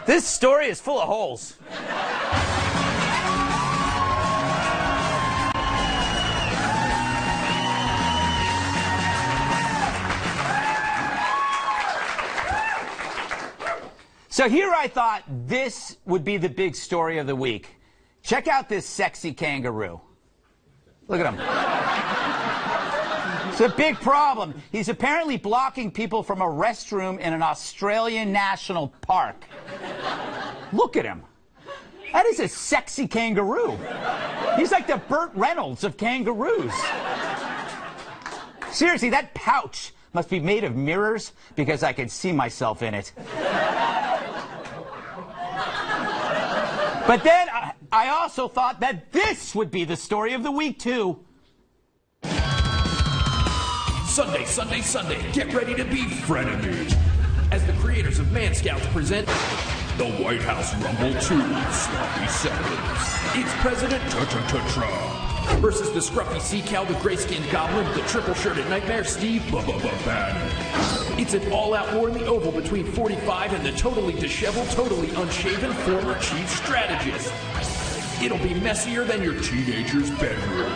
This story is full of holes. So here I thought this would be the big story of the week. Check out this sexy kangaroo. Look at him. It's a big problem. He's apparently blocking people from a restroom in an Australian national park. Look at him. That is a sexy kangaroo. He's like the Burt Reynolds of kangaroos. Seriously, that pouch must be made of mirrors because I can see myself in it. But then I also thought that this would be the story of the week, too. Sunday, Sunday, Sunday, get ready to be frenemies. As the creators of Man Scouts present the White House Rumble 2 Sloppy Seconds. It's President Trump versus the scruffy sea cow, the gray-skinned goblin, the triple-shirted nightmare, Steve Bannon. It's an all-out war in the Oval between 45 and the totally disheveled, totally unshaven former chief strategist. It'll be messier than your teenager's bedroom.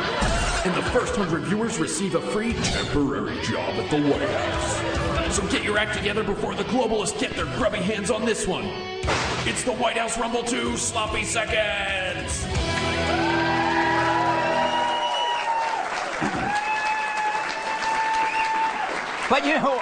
And the first 100 viewers receive a free temporary job at the White House. So get your act together before the globalists get their grubby hands on this one. It's the White House Rumble 2 Sloppy Seconds. But you know,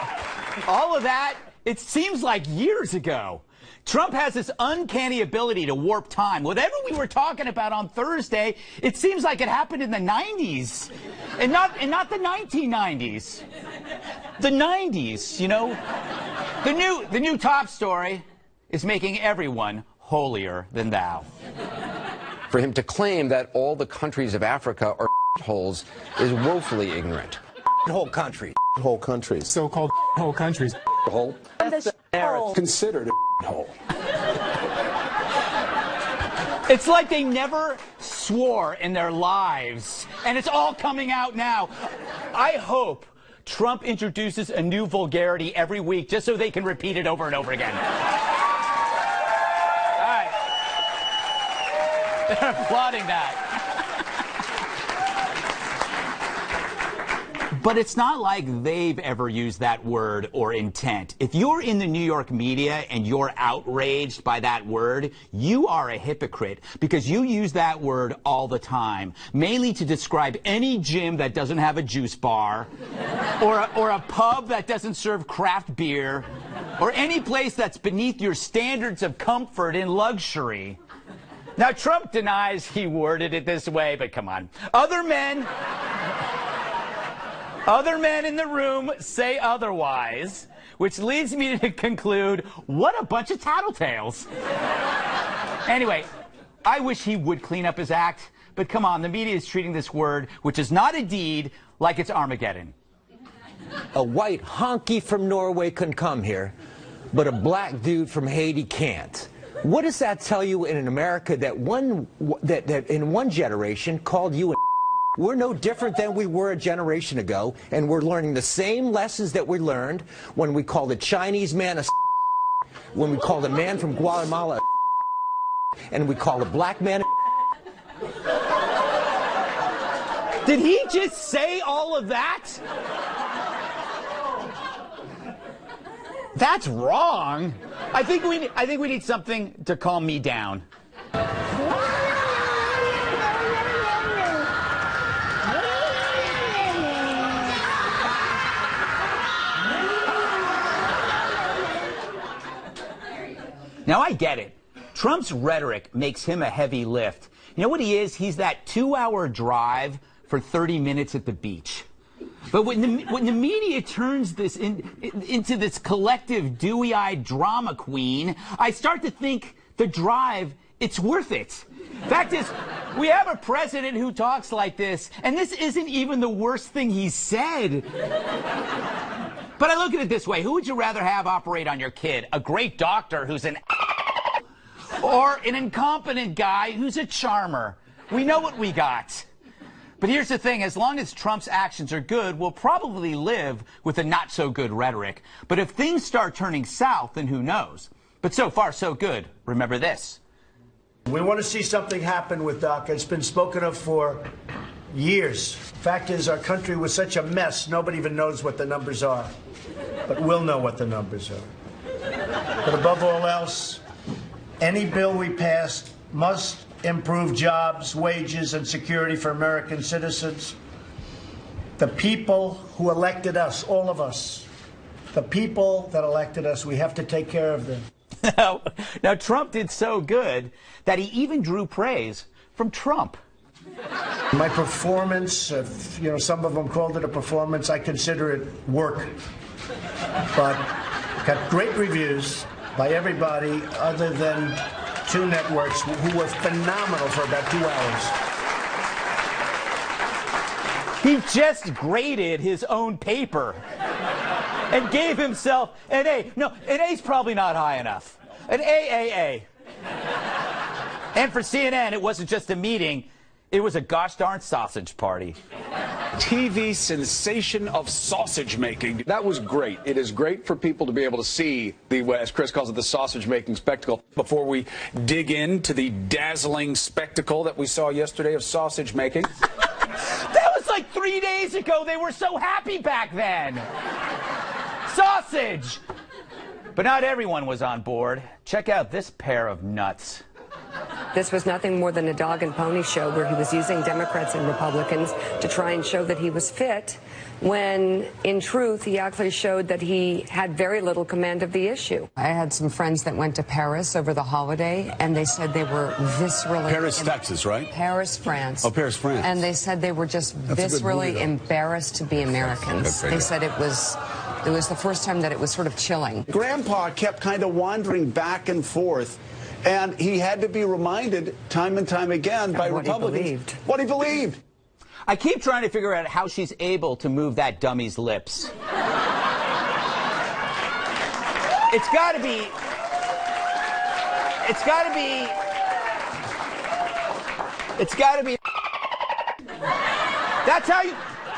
all of that, it seems like years ago. Trump has this uncanny ability to warp time. Whatever we were talking about on Thursday, it seems like it happened in the 90s. And not the 1990s. The 90s, you know? The new top story is making everyone holier than thou. For him to claim that all the countries of Africa are holes is woefully ignorant. Whole country. Whole countries. So-called whole countries. Hole. That's Considered a hole. It's like they never swore in their lives, and it's all coming out now. I hope Trump introduces a new vulgarity every week just so they can repeat it over and over again. All right. They're applauding that. But it's not like they've ever used that word or intent. If you're in the New York media and you're outraged by that word, you are a hypocrite because you use that word all the time, mainly to describe any gym that doesn't have a juice bar, or a pub that doesn't serve craft beer, or any place that's beneath your standards of comfort and luxury. Now, Trump denies he worded it this way, but come on. Other men in the room say otherwise, which leads me to conclude, what a bunch of tattletales. Anyway, I wish he would clean up his act, but come on, the media is treating this word, which is not a deed, like it's Armageddon. A white honky from Norway can come here, but a black dude from Haiti can't. What does that tell you in an America that in one generation called you an We're no different than we were a generation ago, and we're learning the same lessons that we learned when we called a Chinese man a when we called a man from Guatemala a and we called a black man a Did he just say all of that? That's wrong. I think we need something to calm me down. Now, I get it. Trump's rhetoric makes him a heavy lift. You know what he is? He's that 2-hour drive for 30 minutes at the beach. But when the media turns this into this collective dewy-eyed drama queen, I start to think the drive, it's worth it. Fact is, we have a president who talks like this, and this isn't even the worst thing he's said. But I look at it this way. Who would you rather have operate on your kid? A great doctor who's an or an incompetent guy who's a charmer? We know what we got. But here's the thing. As long as Trump's actions are good, we'll probably live with a not-so-good rhetoric. But if things start turning south, then who knows? But But so far, so good. Remember this. We want to see something happen with DACA. It's been spoken of for years. Fact is, our country was such a mess, nobody even knows what the numbers are. But we'll know what the numbers are. But above all else, any bill we pass must improve jobs, wages, and security for American citizens. The people who elected us, all of us, the people that elected us, we have to take care of them. Now, Trump did so good that he even drew praise from Trump. My performance, some of them called it a performance, I consider it work. But got great reviews by everybody other than 2 networks who were phenomenal for about 2 hours. He just graded his own paper and gave himself an A. No, an A's probably not high enough. An AAA. And for CNN, it wasn't just a meeting. It was a gosh darn sausage party. TV sensation of sausage making. That was great. It is great for people to be able to see the, as Chris calls it, the sausage making spectacle. Before we dig into the dazzling spectacle that we saw yesterday of sausage making. That was like 3 days ago. They were so happy back then. Sausage! But not everyone was on board. Check out this pair of nuts. This was nothing more than a dog and pony show where he was using Democrats and Republicans to try and show that he was fit, when in truth he actually showed that he had very little command of the issue. I had some friends that went to Paris over the holiday, and they said they were viscerally... Paris, Texas, right? Paris, France. Oh, Paris, France. And they said they were just viscerally embarrassed to be Americans. They said it was the first time that it was sort of chilling. Grandpa kept kind of wandering back and forth, and he had to be reminded time and time again by Republicans what he believed. I keep trying to figure out how she's able to move that dummy's lips. It's got to be...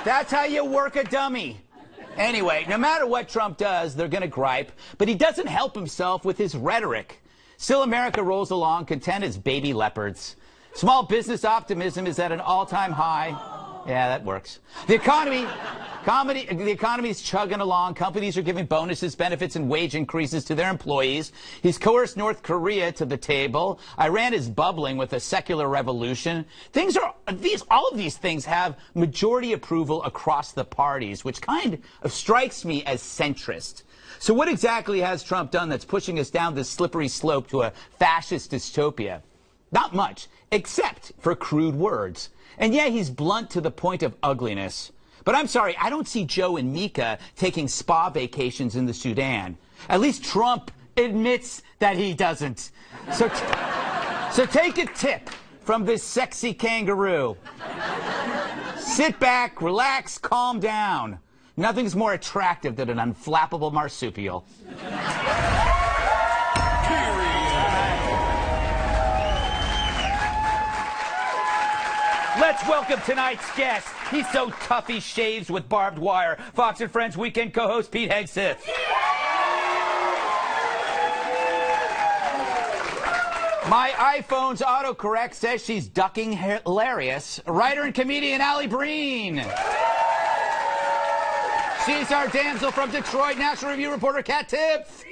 That's how you work a dummy. Anyway, no matter what Trump does, they're going to gripe, but he doesn't help himself with his rhetoric. Still, America rolls along, content as baby leopards. Small business optimism is at an all-time high. Yeah, that works. The economy's chugging along. Companies are giving bonuses, benefits, and wage increases to their employees. He's coerced North Korea to the table. Iran is bubbling with a secular revolution. All of these things have majority approval across the parties, which kind of strikes me as centrist. So what exactly has Trump done that's pushing us down this slippery slope to a fascist dystopia? Not much, except for crude words. And yeah, he's blunt to the point of ugliness. But I'm sorry, I don't see Joe and Mika taking spa vacations in the Sudan. At least Trump admits that he doesn't. So take a tip from this sexy kangaroo. Sit back, relax, calm down. Nothing's more attractive than an unflappable marsupial. Let's welcome tonight's guest. He's so tough he shaves with barbed wire. Fox and Friends weekend co-host Pete Hegseth. My iPhone's autocorrect says she's ducking hilarious. Writer and comedian Allie Breen. She's our damsel from Detroit, National Review reporter Kat Tips.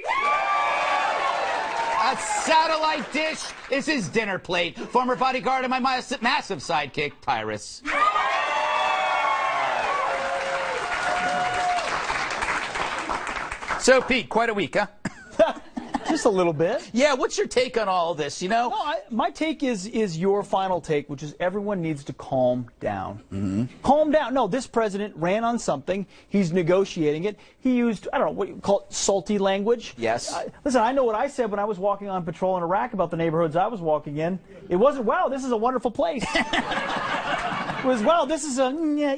A satellite dish is his dinner plate. Former bodyguard and my massive sidekick, Tyrus. So, Pete, quite a week, huh? Just a little bit. Yeah, what's your take on all this, you know? No, my take is your final take, which is everyone needs to calm down. Mm-hmm. Calm down. No, this president ran on something. He's negotiating it. He used, I don't know, what you call it, salty language. Yes. Listen, I know what I said when I was walking on patrol in Iraq about the neighborhoods I was walking in. It wasn't, wow, this is a wonderful place. It was, well, this is a,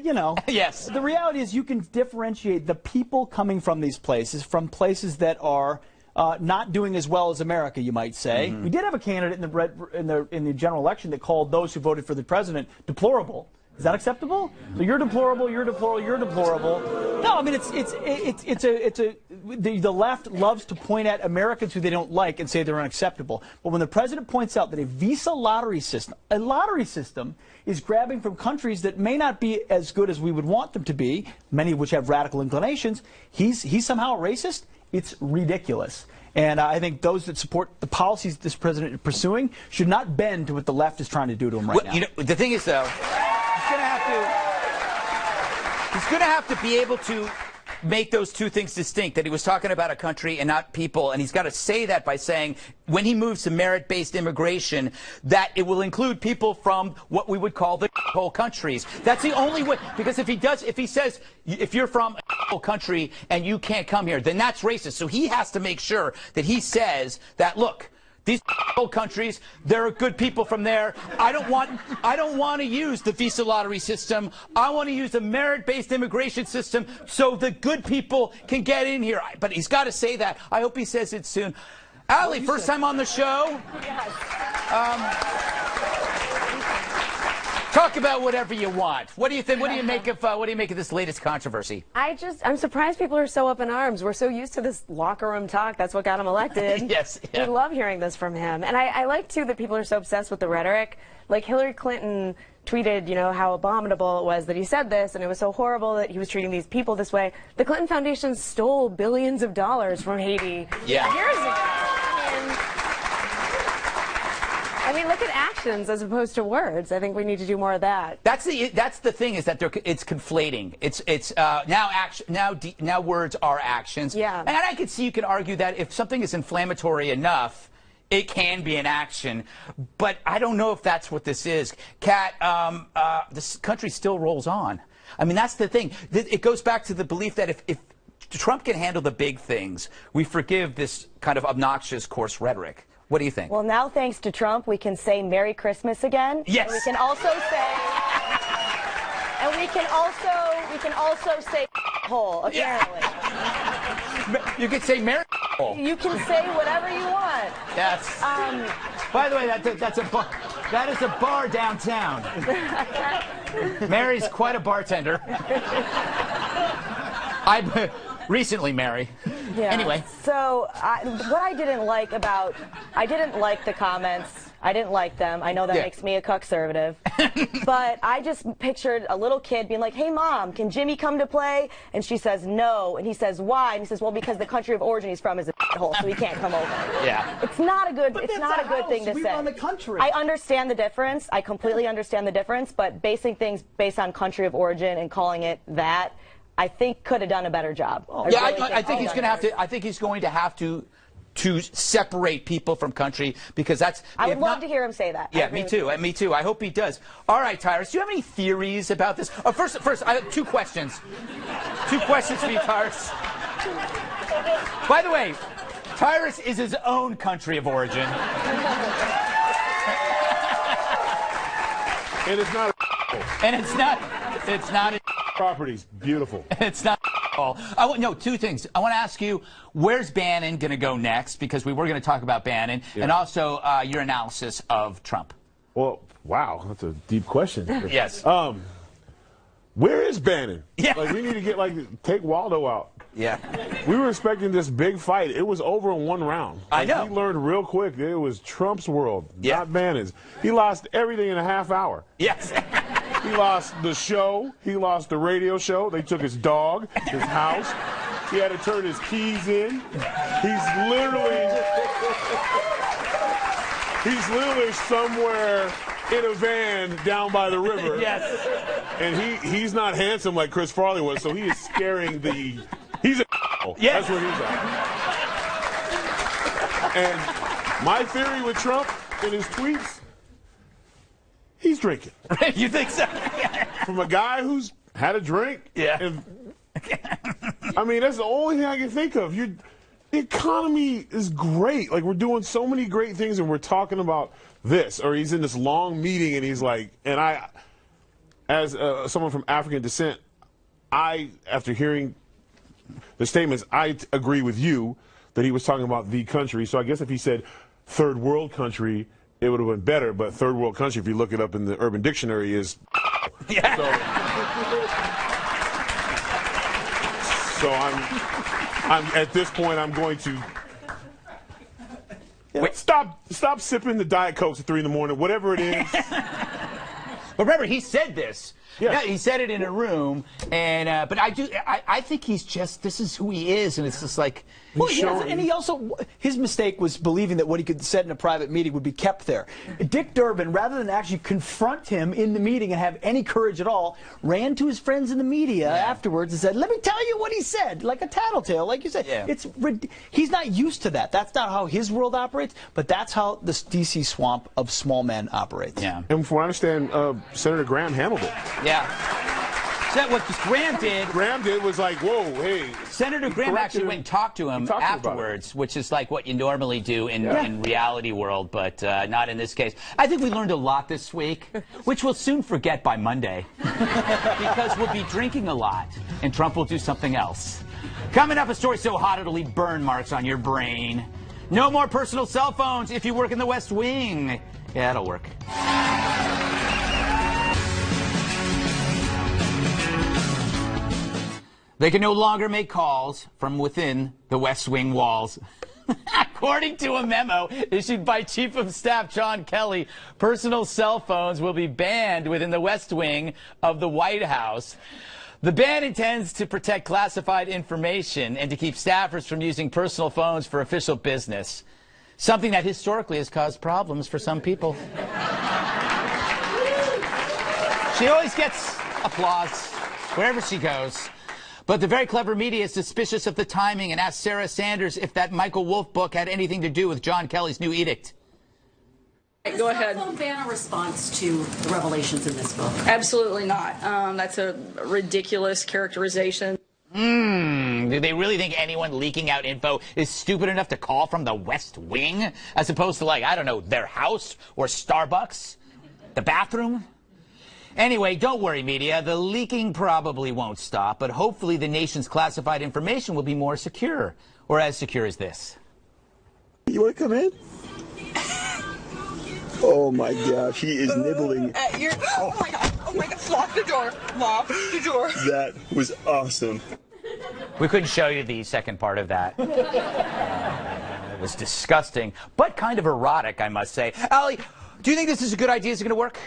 you know. Yes. The reality is you can differentiate the people coming from these places from places that are not doing as well as America, you might say. Mm-hmm. We did have a candidate in the general election that called those who voted for the president deplorable. Is that acceptable? So you're deplorable, you're deplorable, you're deplorable. No, I mean the left loves to point at Americans who they don't like and say they're unacceptable. But when the president points out that a Visa lottery system is grabbing from countries that may not be as good as we would want them to be, many of which have radical inclinations, he's somehow a racist. It's ridiculous. And I think those that support the policies this president is pursuing should not bend to what the left is trying to do to him right now. You know, the thing is, though, he's going to have to be able to make those two things distinct, that he was talking about a country and not people, and he's got to say that by saying when he moves to merit-based immigration that it will include people from what we would call the whole countries. That's the only way, because if he says if you're from a whole country and you can't come here, then that's racist. So he has to make sure that he says that, look, these countries, there are good people from there. I don't want to use the Visa lottery system. I want to use a merit-based immigration system so the good people can get in here. But he's got to say that. I hope he says it soon. Allie, first time on the show. Yes. Talk about whatever you want. What do you think? What do you make of this latest controversy? I'm surprised people are so up in arms. We're so used to this locker room talk. That's what got him elected. Yes. Yeah. We love hearing this from him. And I like, too, that people are so obsessed with the rhetoric. Like Hillary Clinton tweeted, you know, how abominable it was that he said this, and it was so horrible that he was treating these people this way. The Clinton Foundation stole billions of dollars from Haiti years ago. I mean, look at actions as opposed to words. I think we need to do more of that. That's the thing, is that it's conflating. It's now words are actions. Yeah. And I can see you can argue that if something is inflammatory enough, it can be an action. But I don't know if that's what this is. Kat, this country still rolls on. I mean, that's the thing. It goes back to the belief that if Trump can handle the big things, we forgive this kind of obnoxious, coarse rhetoric. What do you think? Well, now thanks to Trump, we can say Merry Christmas again. Yes. And we can also say, hole, apparently. Yeah. You could say Merry hole. You can say whatever you want. Yes. By the way, that is a bar downtown. Mary's quite a bartender. Recently, Mary. Yeah. Anyway. So, what I didn't like the comments. I didn't like them. I know that makes me a conservative. But I just pictured a little kid being like, hey, Mom, can Jimmy come to play? And she says, no. And he says, why? And he says, well, because the country of origin he's from is a hole, so he can't come over. Yeah. It's not a good thing to we say. run the country. I understand the difference. I completely understand the difference. But basing things based on country of origin and calling it that, I think could have done a better job. I think he's going to have to. I think he's going to have to separate people from country, because that's. I would love to hear him say that. Yeah, me too. Me too. I hope he does. All right, Tyrus, do you have any theories about this? First, I have two questions. Two questions for you, Tyrus. By the way, Tyrus is his own country of origin. It is not. And it's not. It's not. Properties, beautiful. It's not all. No, two things. I want to ask you, where's Bannon going to go next? Because we were going to talk about Bannon, and also your analysis of Trump. Well, wow, that's a deep question. Yes. Where is Bannon? Yeah. Like, we need to take Waldo out. Yeah. We were expecting this big fight. It was over in one round. I know. We learned real quick that it was Trump's world, not Bannon's. He lost everything in a half hour. Yes. He lost the show. He lost the radio show. They took his dog, his house. He had to turn his keys in. He's literally somewhere in a van down by the river. Yes. And he's not handsome like Chris Farley was, so he is scaring the. He's a. Yes. That's where he's at. And my theory with Trump in his tweets. He's drinking. You think so? From a guy who's had a drink. Yeah. And, I mean, that's the only thing I can think of. The economy is great. Like, we're doing so many great things, and we're talking about this. Or he's in this long meeting, and he's like, and I, as someone from African descent, after hearing the statements, I agree with you that he was talking about the country. So I guess if he said third world country, it would have been better, but third world country, if you look it up in the Urban Dictionary, is Yeah. So I'm at this point, I'm going to stop sipping the Diet Cokes at 3 in the morning, whatever it is. But remember, he said this. Yeah. Yeah, he said it in a room, and but I think he's just, this is who he is, and it's just like. Well, and he also, his mistake was believing that what he could said in a private meeting would be kept there. Dick Durbin, rather than actually confront him in the meeting and have any courage at all, ran to his friends in the media afterwards and said, "Let me tell you what he said," like a tattletale, like you said. Yeah. He's not used to that. That's not how his world operates, but that's how the D.C. swamp of small men operates. Yeah. And from what I understand, Senator Graham handled it. Yeah. So what Graham did was like, whoa, hey. Senator Graham actually went and talked to him afterwards, which is like what you normally do in reality world, but not in this case. I think we learned a lot this week, which we'll soon forget by Monday, because we'll be drinking a lot, and Trump will do something else. Coming up, a story so hot it'll leave burn marks on your brain. No more personal cell phones if you work in the West Wing. Yeah, it'll work. They can no longer make calls from within the West Wing walls. According to a memo issued by Chief of Staff John Kelly, personal cell phones will be banned within the West Wing of the White House. The ban intends to protect classified information and to keep staffers from using personal phones for official business, something that historically has caused problems for some people. She always gets applause wherever she goes. But the very clever media is suspicious of the timing and asked Sarah Sanders if that Michael Wolff book had anything to do with John Kelly's new edict. Go ahead. Is the phone ban a response to the revelations in this book? Absolutely not. That's a ridiculous characterization. Do they really think anyone leaking out info is stupid enough to call from the West Wing, as opposed to, like, I don't know, their house or Starbucks? The bathroom? Anyway, don't worry, media. The leaking probably won't stop, but hopefully the nation's classified information will be more secure, or as secure as this. You want to come in? Oh my gosh, he is nibbling. Oh my god, lock the door, lock the door. That was awesome. We couldn't show you the second part of that. It was disgusting, but kind of erotic, I must say. Allie, do you think this is a good idea? Is it going to work?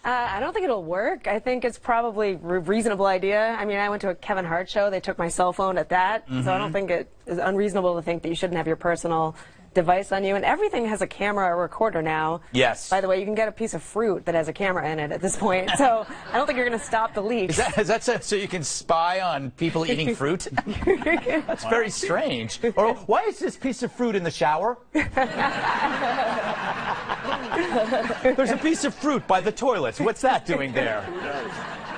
I don't think it'll work. I think it's probably a reasonable idea. I mean, I went to a Kevin Hart show. They took my cell phone at that. So I don't think it is unreasonable to think that you shouldn't have your personal device on you. And everything has a camera or recorder now. Yes. By the way, you can get a piece of fruit that has a camera in it at this point. So I don't think you're going to stop the leaks. Is that so you can spy on people eating fruit? That's very strange. Or why is this piece of fruit in the shower? There's a piece of fruit by the toilets. What's that doing there?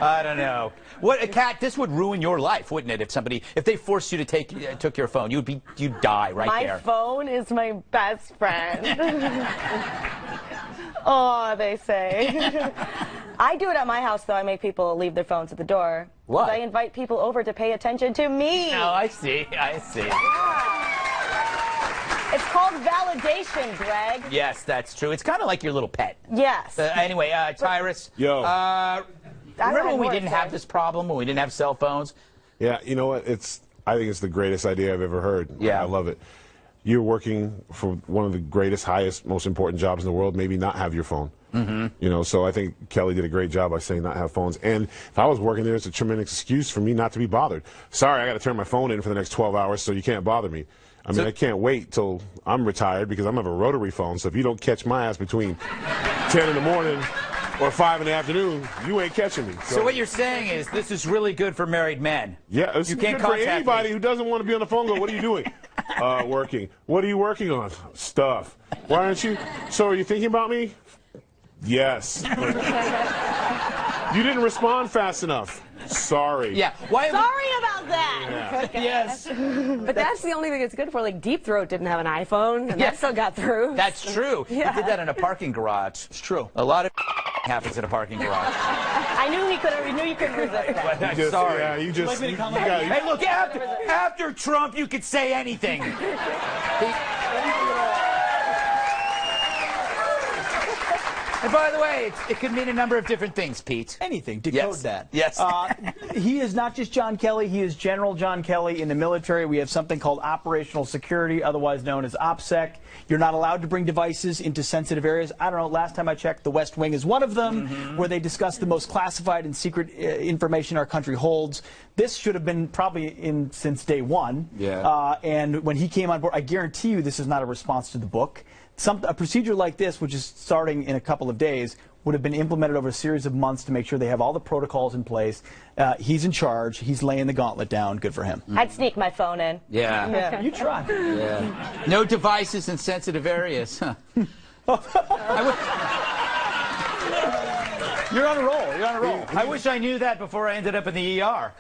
I don't know. What, Kat, this would ruin your life, wouldn't it? If they forced you to took your phone, you'd die right there. My phone is my best friend. Oh, they say. I do it at my house, though. I make people leave their phones at the door. What? I invite people over to pay attention to me. Oh, I see. I see. It's called validation, Greg. Yes, that's true. It's kind of like your little pet. Yes. Anyway, Tyrus. Yo. Remember when we didn't have this problem, when we didn't have cell phones? Yeah, you know what? I think it's the greatest idea I've ever heard. Yeah. I love it. You're working for one of the greatest, highest, most important jobs in the world, maybe not have your phone. You know, so I think Kelly did a great job by saying not have phones. And if I was working there, it's a tremendous excuse for me not to be bothered. Sorry, I got to turn my phone in for the next 12 hours, so you can't bother me. I mean, I can't wait till I'm retired because I'm going to have a rotary phone. So if you don't catch my ass between 10 in the morning or 5 in the afternoon, you ain't catching me. So what you're saying is this is really good for married men. Yeah, it's you can't good for anybody who doesn't want to be on the phone. Go, what are you doing? Working. What are you working on? Stuff. Why aren't you? So are you thinking about me? Yes. You didn't respond fast enough. Sorry. Yeah. Sorry about that. Yeah. Yes. But that's the only thing it's good for. Like, Deep Throat didn't have an iPhone, and that still got through. That's true. Yeah. He did that in a parking garage. It's true. A lot of happens in a parking garage. I knew you couldn't resist that. I'm sorry. Yeah, you just. Hey, look, after Trump, you could say anything. And by the way, it could mean a number of different things, Pete. Anything. Decode that. Yes. He is not just John Kelly. He is General John Kelly in the military. We have something called operational security, otherwise known as OPSEC. You're not allowed to bring devices into sensitive areas. I don't know. Last time I checked, the West Wing is one of them, where they discuss the most classified and secret information our country holds. This should have been probably in since day one. Yeah. And when he came on board, I guarantee you this is not a response to the book. A procedure like this, which is starting in a couple of days, would have been implemented over a series of months to make sure they have all the protocols in place. He's in charge. He's laying the gauntlet down. Good for him. I'd sneak my phone in. Yeah. You try. Yeah. No devices in sensitive areas. Huh. You're on a roll. You're on a roll. I wish I knew that before I ended up in the ER.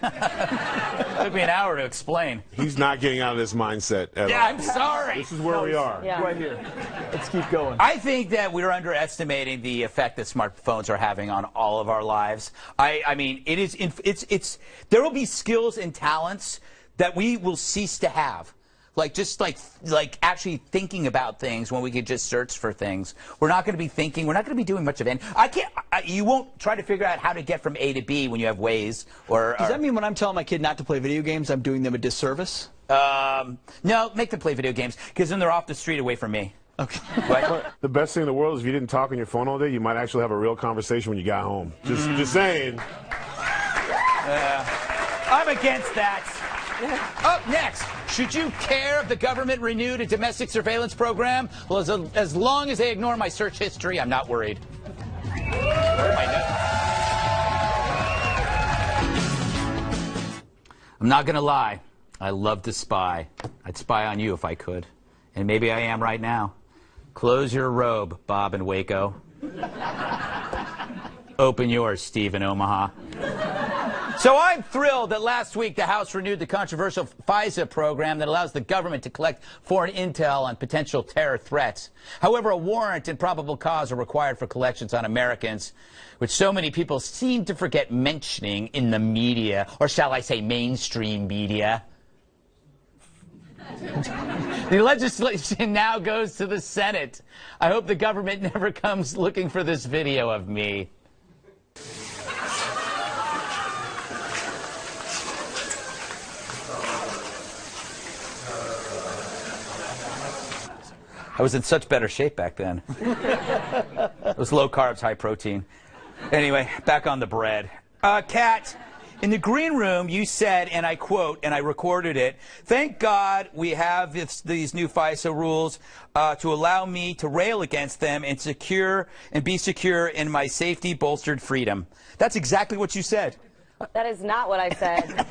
Took me an hour to explain. He's not getting out of this mindset at all. I'm sorry. This is where we are. Yeah. Right here. Let's keep going. I think that we're underestimating the effect that smartphones are having on all of our lives. I mean, there will be skills and talents that we will cease to have. Like actually thinking about things when we could just search for things. We're not going to be thinking. We're not going to be doing much of anything. You won't try to figure out how to get from A to B when you have Waze or. Does that mean when I'm telling my kid not to play video games, I'm doing them a disservice? No, make them play video games because then they're off the street away from me. Okay. Right? The best thing in the world is if you didn't talk on your phone all day, you might actually have a real conversation when you got home. Just saying. I'm against that. Up next, should you care if the government renewed a domestic surveillance program? Well, as long as they ignore my search history, I'm not worried. Where are my notes? I'm not going to lie. I love to spy. I'd spy on you if I could. And maybe I am right now. Close your robe, Bob in Waco. Open yours, Steve in Omaha. So I'm thrilled that last week the House renewed the controversial FISA program that allows the government to collect foreign intel on potential terror threats. However, a warrant and probable cause are required for collections on Americans, which so many people seem to forget mentioning in the media, or shall I say mainstream media. The legislation now goes to the Senate. I hope the government never comes looking for this video of me. I was in such better shape back then. It was low carbs, high protein. Anyway, back on the bread. Kat, in the green room, you said, and I quote, and I recorded it, "Thank God we have these new FISA rules to allow me to rail against them and be secure in my safety bolstered freedom." That's exactly what you said. That is not what I said.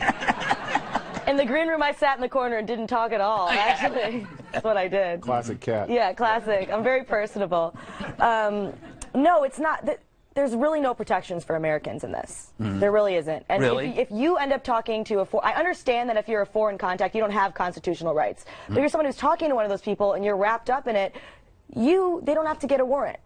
In the green room, I sat in the corner and didn't talk at all, actually. That's what I did. Classic Kat. Yeah, classic. I'm very personable. No, it's not. There's really no protections for Americans in this. There really isn't. And really? If you end up talking to I understand that if you're a foreign contact, you don't have constitutional rights. But if you're someone who's talking to one of those people and you're wrapped up in it, they don't have to get a warrant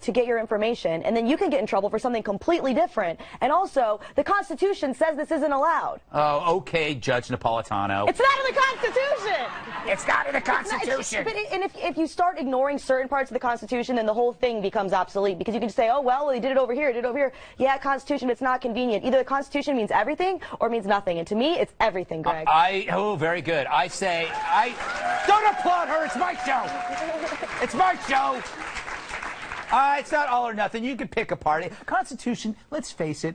to get your information, and then you can get in trouble for something completely different. And also, the Constitution says this isn't allowed. Oh, okay, Judge Napolitano. It's not in the Constitution! It's not in the Constitution! And if you start ignoring certain parts of the Constitution, then the whole thing becomes obsolete, because you can just say, oh, well, they did it over here, did it over here. Yeah, Constitution, it's not convenient. Either the Constitution means everything or it means nothing. And to me, it's everything, Greg. Oh, very good. I say, don't applaud her, it's my show! It's my show! It's not all or nothing. You can pick a party. Constitution, let's face it,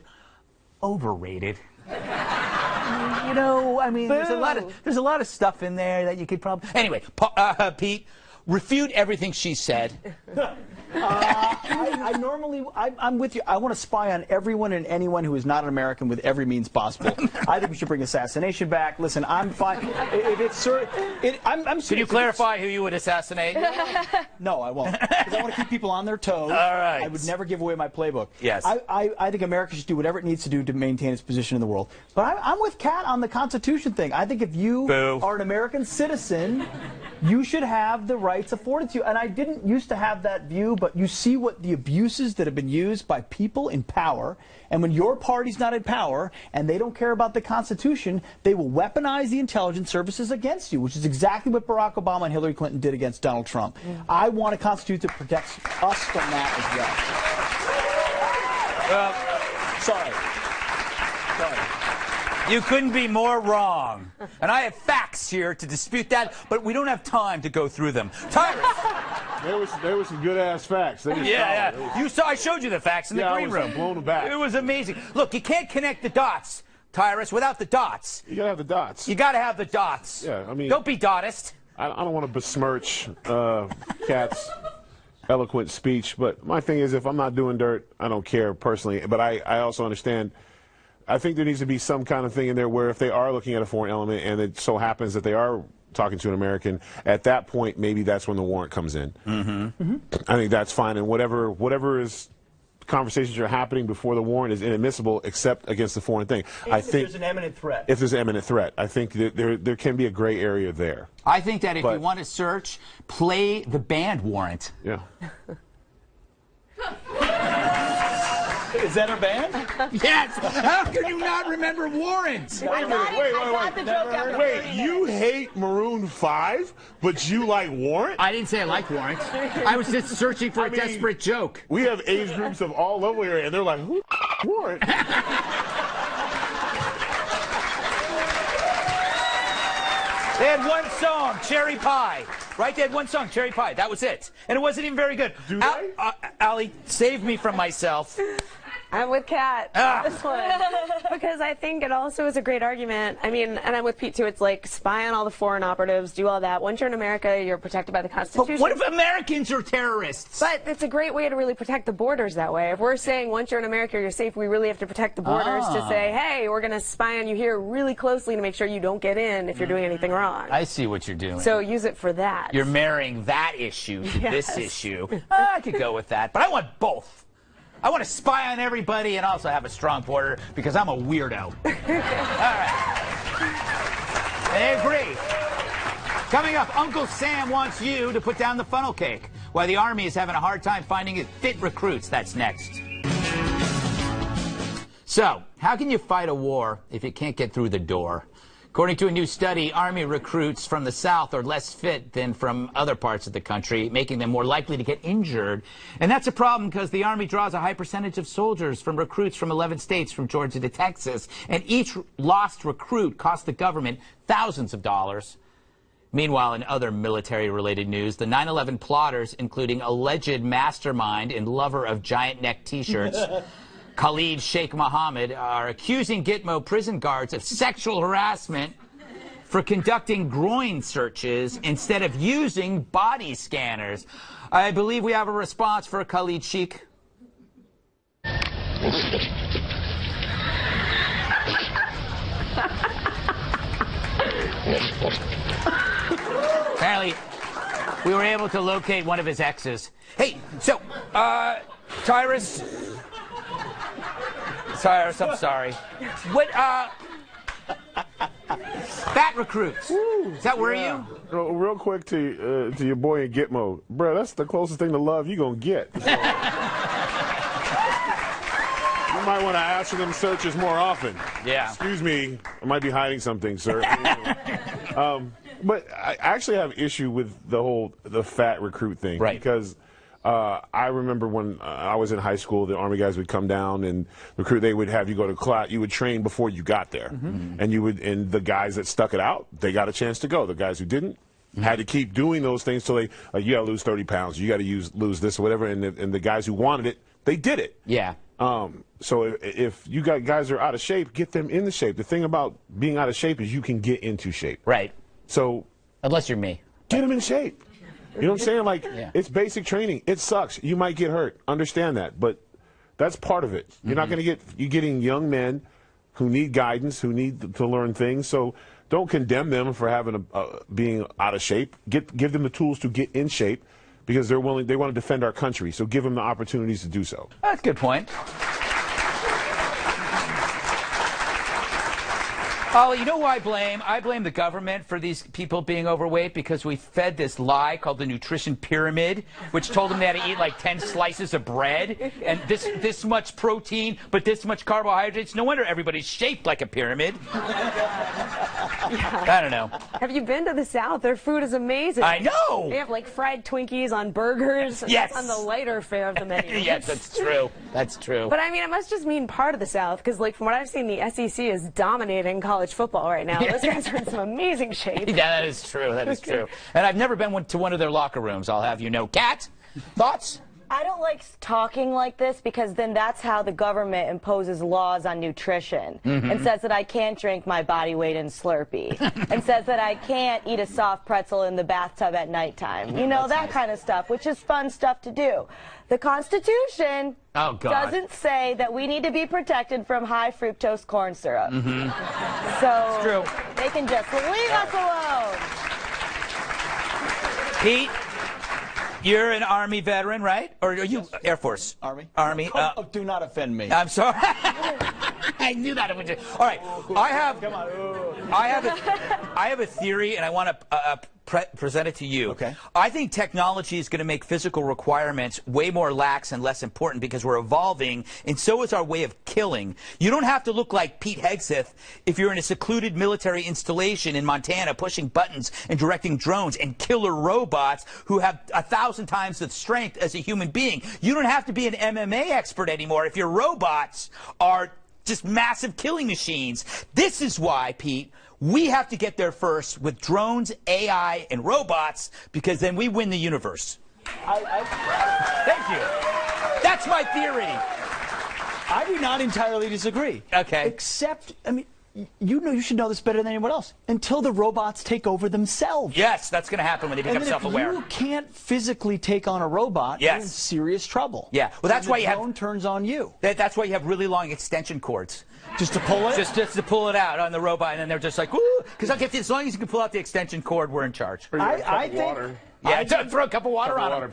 overrated. You know, I mean, there's a lot of stuff in there that you could probably. Anyway, Pete, refute everything she said. I'm with you. I want to spy on everyone and anyone who is not an American with every means possible. I think we should bring assassination back. Listen, I'm fine. If it's I'm serious. Can you clarify who you would assassinate? No, I won't. Because I want to keep people on their toes. All right. I would never give away my playbook. Yes. I think America should do whatever it needs to do to maintain its position in the world. But I'm with Kat on the Constitution thing. I think if you are an American citizen, you should have the rights afforded to you. And I didn't used to have that view, but you see what the abuses that have been used by people in power, and when your party's not in power and they don't care about the Constitution, they will weaponize the intelligence services against you, which is exactly what Barack Obama and Hillary Clinton did against Donald Trump. I want a Constitution that protects us from that as well. Sorry. You couldn't be more wrong. And I have facts here to dispute that, but we don't have time to go through them. Tyrus! There was some good-ass facts. Yeah. You saw, I showed you the facts in the green room. Blown back. It was amazing. Look, you can't connect the dots, Tyrus, without the dots. You gotta have the dots. You gotta have the dots. Yeah, I mean... Don't be dotist. I don't want to besmirch Kat's eloquent speech, but my thing is, if I'm not doing dirt, I don't care personally. But I also understand... I think there needs to be some kind of thing in there where if they are looking at a foreign element and it so happens that they are talking to an American, at that point, maybe that's when the warrant comes in. I think that's fine. And whatever is conversations are happening before the warrant is inadmissible except against the foreign thing. If there's an imminent threat. If there's an imminent threat. I think that there can be a gray area there. I think that if you want to search, play the band Warrant. Yeah. Is that our band? Yes. How can you not remember Warrant? Wait a minute. Wait, you hate Maroon 5, but you like Warrant? I didn't say I like Warrant. I was just searching for a desperate joke. We have age groups of all over here, and they're like, who Warrant? They had one song, Cherry Pie. Right? They had one song, Cherry Pie. That was it. And it wasn't even very good. Do they? Allie, save me from myself. I'm with Kat on this one. Because I think it also is a great argument. I mean, and I'm with Pete too. It's like spy on all the foreign operatives, do all that. Once you're in America, you're protected by the Constitution. But what if Americans are terrorists? But it's a great way to really protect the borders that way. If we're saying once you're in America, you're safe, we really have to protect the borders to say, hey, we're going to spy on you here really closely to make sure you don't get in if you're doing anything wrong. I see what you're doing. So use it for that. You're marrying that issue to this issue. I could go with that, but I want both. I want to spy on everybody and also have a strong border because I'm a weirdo. All right. They agree. Coming up, Uncle Sam wants you to put down the funnel cake while the Army is having a hard time finding fit recruits. That's next. So, how can you fight a war if you can't get through the door? According to a new study, Army recruits from the South are less fit than from other parts of the country, making them more likely to get injured. And that's a problem because the Army draws a high percentage of soldiers from recruits from 11 states, from Georgia to Texas. And each lost recruit costs the government thousands of dollars. Meanwhile, in other military-related news, the 9/11 plotters, including alleged mastermind and lover of giant neck T-shirts, Khalid Sheikh Mohammed, are accusing Gitmo prison guards of sexual harassment for conducting groin searches instead of using body scanners. I believe we have a response for Khalid Sheikh. Apparently, we were able to locate one of his exes. Hey, so, Tyrus, I'm sorry. What, fat recruits. Does that worry you? Real quick to your boy in Gitmo. Bro, that's the closest thing to love you're going to get. So. You might want to ask for them searches more often. Yeah. Excuse me, I might be hiding something, sir. But I actually have issue with the fat recruit thing. Right. Because I remember when I was in high school, the Army guys would come down and recruit. They would have you go to class. You would train before you got there, and the guys that stuck it out, they got a chance to go. The guys who didn't had to keep doing those things till they you got to lose 30 pounds. You got to lose this or whatever. And the guys who wanted it, they did it. Yeah. So if you got guys that are out of shape, get them in the shape. The thing about being out of shape is you can get into shape. Right. So unless you're me, get them in shape. You know what I'm saying? Like, it's basic training. It sucks. You might get hurt. Understand that. But that's part of it. You're not going to you're getting young men who need guidance, who need to learn things. So don't condemn them for having being out of shape. Give them the tools to get in shape because they want to defend our country. So give them the opportunities to do so. That's a good point. Oh, you know who I blame? I blame the government for these people being overweight because we fed this lie called the nutrition pyramid, which told them they had to eat like 10 slices of bread and this much protein, but this much carbohydrates. No wonder everybody's shaped like a pyramid. Yeah. I don't know. Have you been to the South? Their food is amazing. I know. They have like fried Twinkies on burgers. Yes. That's on the lighter fare of the menu. Yes, that's true. That's true. But I mean, it must just mean part of the South, because like from what I've seen, the SEC is dominating college football right now. Those guys are in some amazing shape. Yeah, that is true. That is true. And I've never been to one of their locker rooms, I'll have you know. Kat, thoughts? I don't like talking like this because then that's how the government imposes laws on nutrition and says that I can't drink my body weight in Slurpee and says that I can't eat a soft pretzel in the bathtub at nighttime. You know, that kind of stuff, which is fun stuff to do. The Constitution doesn't say that we need to be protected from high fructose corn syrup. So they can just leave us alone. Pete? You're an Army veteran, right? Or are you Air Force? Army. Army. Do not offend me. I'm sorry. I knew that it would. All right. I have a theory, and I want to present it to you. Okay. I think technology is going to make physical requirements way more lax and less important because we're evolving, and so is our way of killing. You don't have to look like Pete Hegseth if you're in a secluded military installation in Montana pushing buttons and directing drones and killer robots who have 1,000 times the strength as a human being. You don't have to be an MMA expert anymore if your robots are just massive killing machines. This is why, Pete, we have to get there first with drones, AI, and robots, because then we win the universe. Thank you. That's my theory. I do not entirely disagree. Okay. Except, I mean, you should know this better than anyone else. Until the robots take over themselves. Yes, that's going to happen when they become self-aware. If you can't physically take on a robot, you're in serious trouble. Yeah. Well, that's why the drone turns on you. That's why you have really long extension cords. Just to pull it? Just to pull it out on the robot, and then they're just like, ooh, because as long as you can pull out the extension cord, we're in charge. I think. Water. Yeah, throw a cup of water on them.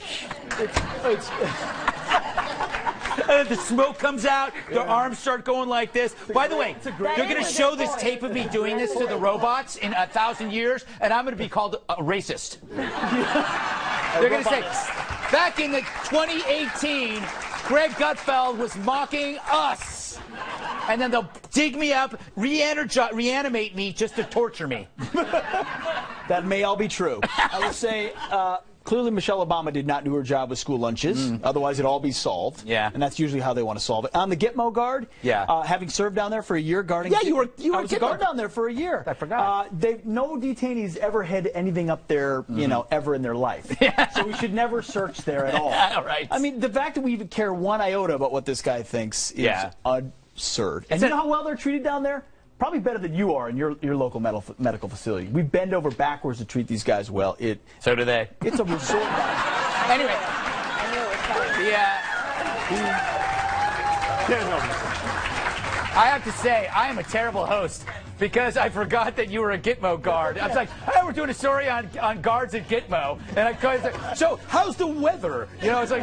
The smoke comes out, their arms start going like this. By the way, they're going to show this tape of me doing this to the robots in 1,000 years, and I'm going to be called a racist. They're going to say, back in 2018, Greg Gutfeld was mocking us. And then they'll dig me up, reanimate me just to torture me. That may all be true. I will say, clearly Michelle Obama did not do her job with school lunches. Otherwise, it'd all be solved. Yeah. And that's usually how they want to solve it. On the Gitmo Guard, having served down there for a year guarding... Yeah, you were I was a guard down there for a year. I forgot. No detainees ever had anything up there, you know, ever in their life. So we should never search there at all. All right. I mean, the fact that we even care one iota about what this guy thinks is absurd. And you know how well they're treated down there? Probably better than you are in your local medical facility. We bend over backwards to treat these guys well. So do they. It's a resort. Anyway. I have to say, I am a terrible host because I forgot that you were a Gitmo guard. I was like, hey, we're doing a story on guards at Gitmo. And I was like, so how's the weather? You know, it's like,